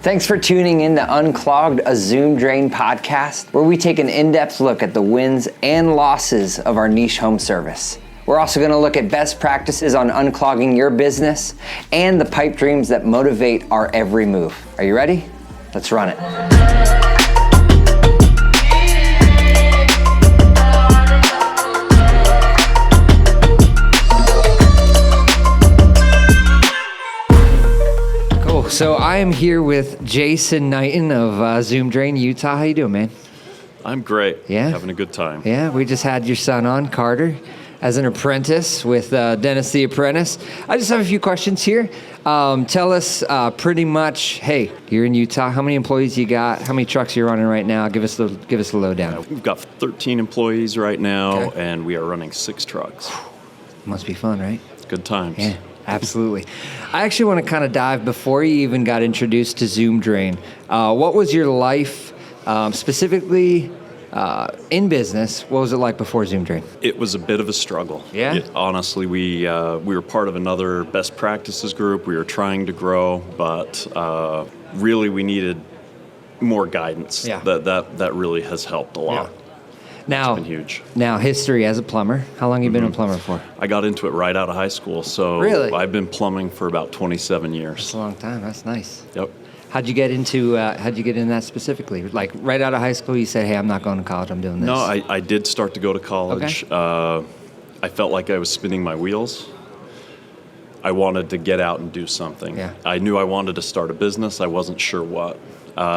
Thanks for tuning in to Unclogged, a Zoom Drain podcast, where we take an in-depth look at the wins and losses of our niche home service. We're also going to look at best practices on unclogging your business and the pipe dreams that motivate our every move. Are you ready? Let's run it. So I am here with Jason Knighton of Zoom Drain, Utah. How you doing, man? I'm great. Yeah? Having a good time. Yeah, we just had your son on, Carter, as an apprentice with Dennis the Apprentice. I just have a few questions here. Tell us pretty much, hey, you're in Utah. How many employees you got? How many trucks you're running right now? Give us the lowdown. We've got 13 employees right now, Okay. and we are running 6 trucks. Must be fun, right? Good times. Yeah. Absolutely. I actually want to kind of dive before you even got introduced to Zoom Drain. What was your life specifically in business? What was it like before Zoom Drain? It was a bit of a struggle. Yeah? Honestly, we were part of another best practices group. We were trying to grow, but really we needed more guidance. Yeah. That really has helped a lot. Yeah. Now, It's been huge. Now, history as a plumber. How long have you been a plumber for? I got into it right out of high school, so Really? I've been plumbing for about 27 That's years. a long time. That's nice. Yep. How'd you get into that specifically? Like right out of high school, you said, "Hey, I'm not going to college. I'm doing this." No, I did start to go to college. Okay. I felt like I was spinning my wheels. I wanted to get out and do something. Yeah. I knew I wanted to start a business. I wasn't sure what.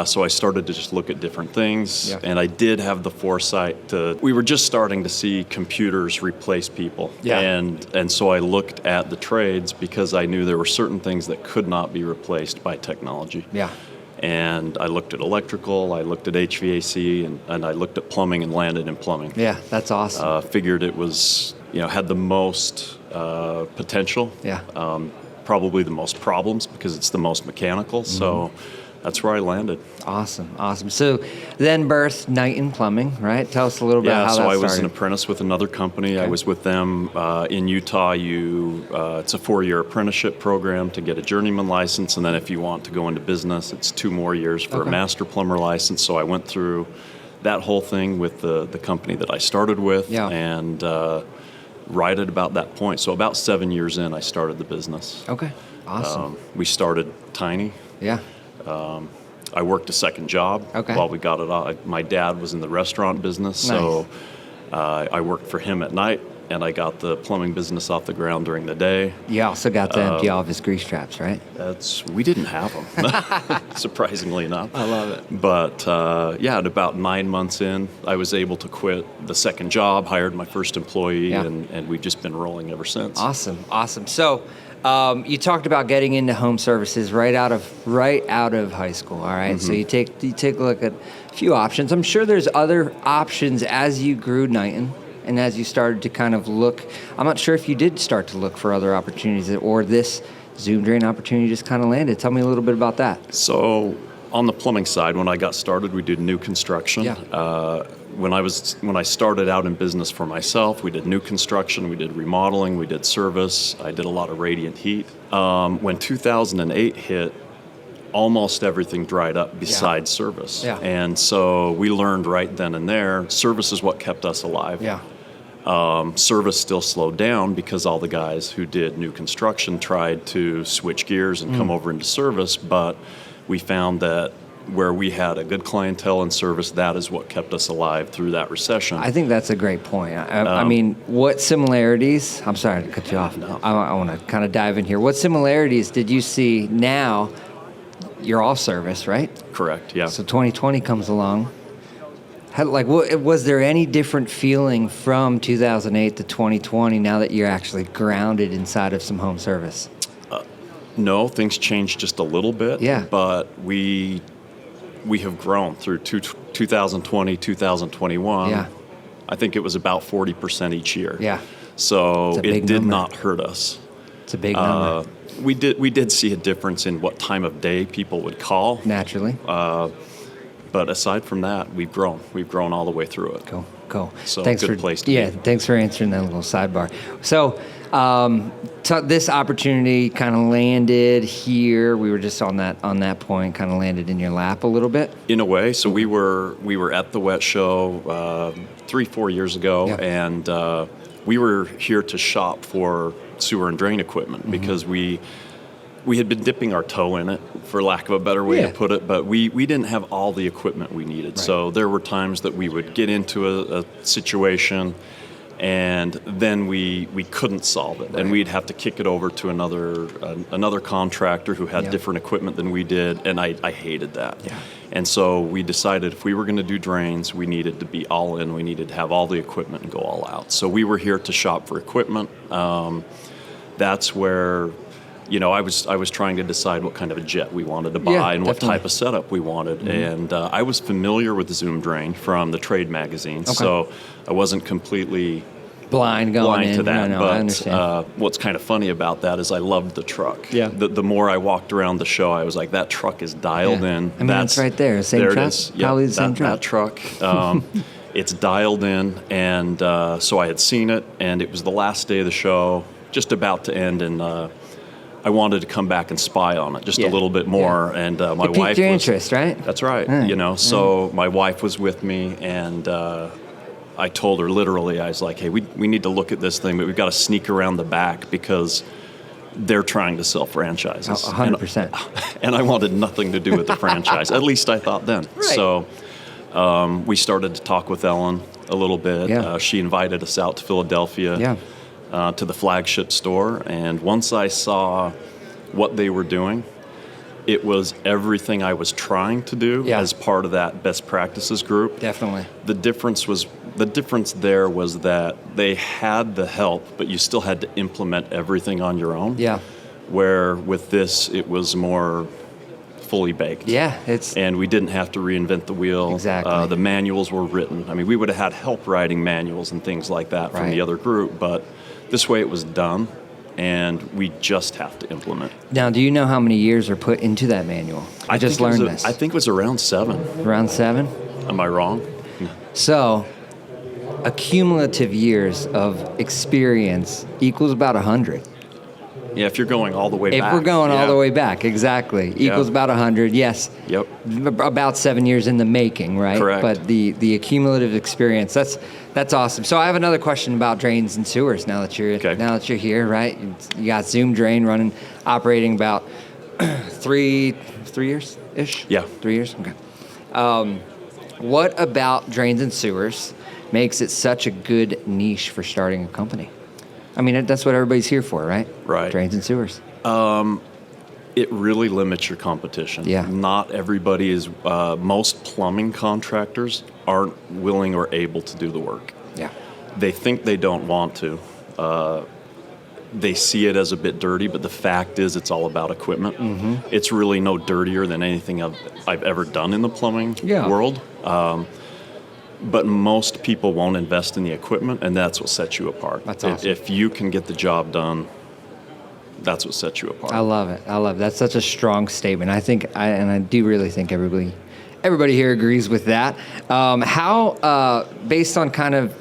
So I started to just look at different things, Yeah. and I did have the foresight we were just starting to see computers replace people. Yeah. And so I looked at the trades because I knew there were certain things that could not be replaced by technology. Yeah. And I looked at electrical, I looked at HVAC, and I looked at plumbing and landed in plumbing. Yeah, that's awesome. Figured it was, had the most potential. Yeah. Probably the most problems because it's the most mechanical. So that's where I landed. Awesome. So then birthed Knighton Plumbing, right? Tell us a little bit how that started. Yeah, so I was an apprentice with another company. Okay. I was with them in Utah. It's a 4-year apprenticeship program to get a journeyman license, and then if you want to go into business, it's 2 more years for a master plumber license. So I went through that whole thing with the company that I started with, and right at about that point, so about 7 years in, I started the business. Okay, awesome. We started tiny. Yeah. I worked a second job while we got it out. My dad was in the restaurant business, so I worked for him at night, and I got the plumbing business off the ground during the day. You also got to empty all of his grease traps, right? We didn't have them, surprisingly enough. I love it. But at about 9 months in, I was able to quit the second job, hired my first employee, and we've just been rolling ever since. Awesome. So you talked about getting into home services right out of high school. All right. So you take a look at a few options. I'm sure there's other options as you grew Knighton and as you started to kind of look. I'm not sure if you did start to look for other opportunities or this Zoom Drain opportunity just kind of landed. Tell me a little bit about that. So on the plumbing side, when I got started, we did new construction. Yeah. When I started out in business for myself, we did new construction, we did remodeling, we did service. I did a lot of radiant heat. When 2008 hit, almost everything dried up besides service. Yeah. And so we learned right then and there, service is what kept us alive. Yeah. Service still slowed down because all the guys who did new construction tried to switch gears and come over into service, but we found that where we had a good clientele and service, that is what kept us alive through that recession. I think that's a great point. I mean, what similarities, I'm sorry to cut you off. No. I want to kind of dive in here. What similarities did you see now? You're all service, right? Correct, yeah. So 2020 comes along. Was there any different feeling from 2008 to 2020 now that you're actually grounded inside of some home service? No, things changed just a little bit. Yeah. But we have grown through 2020, 2021. Yeah. I think it was about 40% each year. Yeah. So it did number. not hurt us. It's a big number. We did see a difference in what time of day people would call. Naturally. But aside from that, we've grown. We've grown all the way through it. Cool. Cool. So Thanks good for place to be. thanks for answering that little sidebar. So this opportunity kind of landed here. We were just on that point, kind of landed in your lap a little bit. In a way. So we were at the WWETT show 3-4 years ago, and we were here to shop for sewer and drain equipment because we had been dipping our toe in it, for lack of a better way to put it, but we didn't have all the equipment we needed. Right. So there were times that we would get into a situation and then we couldn't solve it. Right. And we'd have to kick it over to another contractor who had different equipment than we did, and I hated that. Yeah. And so we decided if we were going to do drains, we needed to be all in. We needed to have all the equipment and go all out. So we were here to shop for equipment. That's where, I was trying to decide what kind of a jet we wanted to buy and what type of setup we wanted. Mm-hmm. And I was familiar with the Zoom Drain from the trade magazines, so I wasn't completely blind to that. No, but I understand. What's kind of funny about that is I loved the truck. Yeah. The more I walked around the show, I was like, that truck is dialed in. I mean, it's right there. Same there truck? It is. Probably the same truck. That truck. It's dialed in, and so I had seen it, and it was the last day of the show, just about to end, and I wanted to come back and spy on it just a little bit more. And my wife piqued your interest, right? That's right. So my wife was with me, and I told her literally, I was like, hey, we need to look at this thing, but we've got to sneak around the back because they're trying to sell franchises. 100%. And I wanted nothing to do with the franchise. At least I thought then. Right. So we started to talk with Ellen a little bit. Yeah. She invited us out to Philadelphia. Yeah. To the flagship store, and once I saw what they were doing, it was everything I was trying to do as part of that best practices group. Definitely. The difference there was that they had the help, but you still had to implement everything on your own. Yeah. Where with this, it was more fully baked. Yeah, and we didn't have to reinvent the wheel. Exactly. The manuals were written. I mean, we would have had help writing manuals and things like that from the other group, but this way it was done, and we just have to implement. Now, do you know how many years are put into that manual? I just learned this. I think it was around 7. Around 7? Am I wrong? So, accumulative years of experience equals about 100. Yeah, if you're going all the way back. If we're going all the way back, exactly. Equals about 100, yes. Yep. About 7 years in the making, right? Correct. But the accumulative experience, that's awesome. So I have another question about drains and sewers now that you're here, right? You got Zoom Drain operating about 3 years-ish? Yeah. 3 years? Okay. What about drains and sewers makes it such a good niche for starting a company? I mean, that's what everybody's here for, right? Right. Drains and sewers. It really limits your competition. Yeah. Not everybody is, most plumbing contractors aren't willing or able to do the work. Yeah. They think they don't want to. They see it as a bit dirty, but the fact is it's all about equipment. Mm-hmm. It's really no dirtier than anything I've ever done in the plumbing world. But most people won't invest in the equipment, and that's what sets you apart. That's awesome. If you can get the job done, that's what sets you apart. I love it. That's such a strong statement. I do really think everybody here agrees with that. How, based on kind of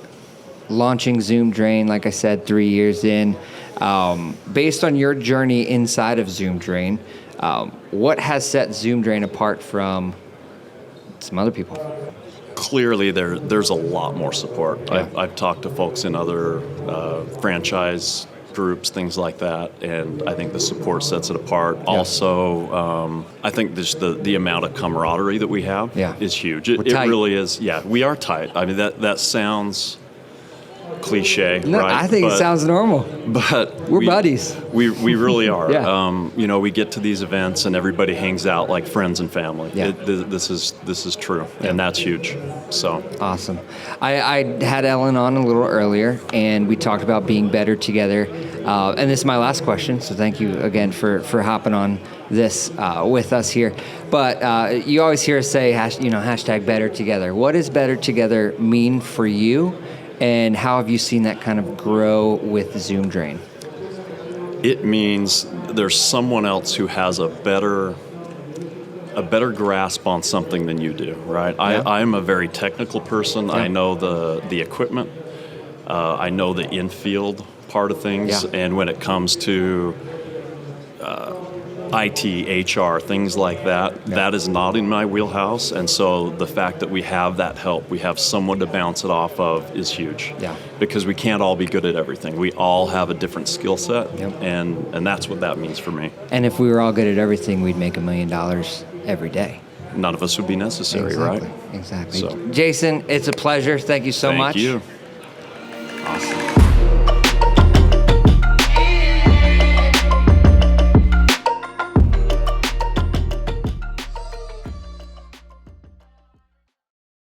launching Zoom Drain, like I said, 3 years in, based on your journey inside of Zoom Drain, what has set Zoom Drain apart from some other people? Clearly, there's a lot more support. Yeah. I've talked to folks in other franchise groups, things like that, and I think the support sets it apart. Yeah. Also, I think just the amount of camaraderie that we have is huge. It really is. Yeah, we are tight. I mean, that sounds cliche, no, right? I think it sounds normal. But we're buddies. We really are. Yeah. We get to these events and everybody hangs out like friends and family. Yeah. This is true, and that's huge. So awesome. I had Ellen on a little earlier, and we talked about being better together. And this is my last question, so thank you again for hopping on this with us here. But you always hear us say hashtag better together. What does better together mean for you? And how have you seen that kind of grow with Zoom Drain? It means there's someone else who has a better a better grasp on something than you do, right? Yeah. I'm a very technical person. Yeah. I know the equipment. I know the infield part of things. Yeah. And when it comes to IT, HR, things like that, that is not in my wheelhouse. And so the fact that we have that help, we have someone to bounce it off of is huge. Yeah. Because we can't all be good at everything. We all have a different skill set, Yep. and that's what that means for me. And if we were all good at everything, we'd make $1 million every day. None of us would be necessary, Exactly. right? Exactly. So. Jason, it's a pleasure. Thank you so much. Thank you.